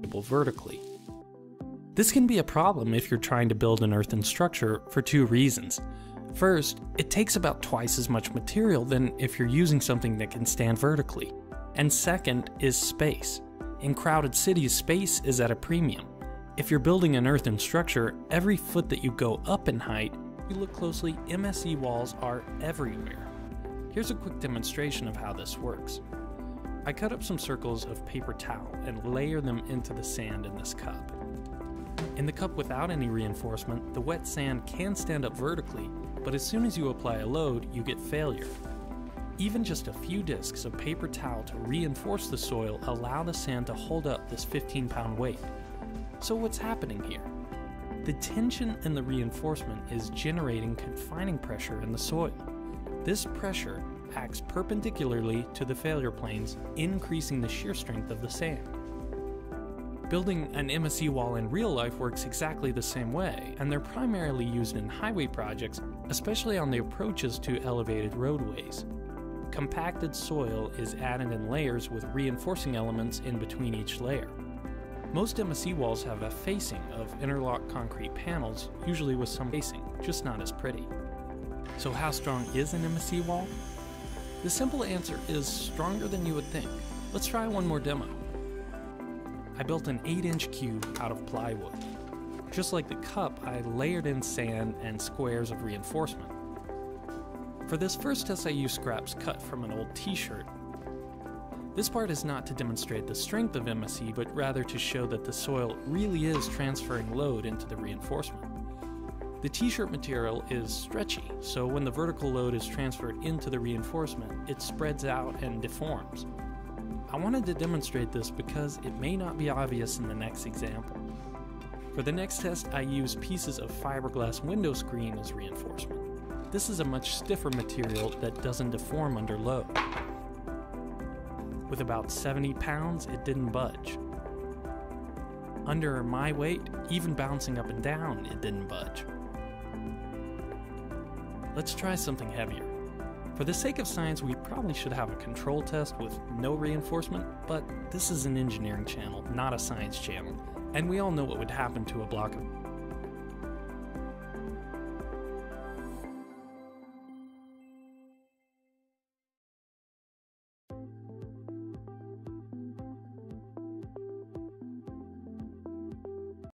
transportable vertically. This can be a problem if you're trying to build an earthen structure for two reasons. First, it takes about twice as much material than if you're using something that can stand vertically. And second is space. In crowded cities, space is at a premium. If you're building an earthen structure, every foot that you go up in height, if you look closely, MSE walls are everywhere. Here's a quick demonstration of how this works. I cut up some circles of paper towel and layer them into the sand in this cup. In the cup without any reinforcement, the wet sand can stand up vertically, but as soon as you apply a load, you get failure. Even just a few discs of paper towel to reinforce the soil allow the sand to hold up this 15-pound weight. So what's happening here? The tension in the reinforcement is generating confining pressure in the soil. This pressure acts perpendicularly to the failure planes, increasing the shear strength of the sand. Building an MSE wall in real life works exactly the same way, and they're primarily used in highway projects, especially on the approaches to elevated roadways. Compacted soil is added in layers with reinforcing elements in between each layer. Most MSE walls have a facing of interlocked concrete panels, usually with some facing, just not as pretty. So how strong is an MSE wall? The simple answer is stronger than you would think. Let's try one more demo. I built an 8-inch cube out of plywood. Just like the cup, I layered in sand and squares of reinforcement. For this first test, I used scraps cut from an old t-shirt. This part is not to demonstrate the strength of MSE, but rather to show that the soil really is transferring load into the reinforcement. The t-shirt material is stretchy, so when the vertical load is transferred into the reinforcement, it spreads out and deforms. I wanted to demonstrate this because it may not be obvious in the next example. For the next test, I used pieces of fiberglass window screen as reinforcement. This is a much stiffer material that doesn't deform under load. With about 70 pounds, it didn't budge. Under my weight, even bouncing up and down, it didn't budge. Let's try something heavier. For the sake of science, we probably should have a control test with no reinforcement, but this is an engineering channel, not a science channel, and we all know what would happen to a block of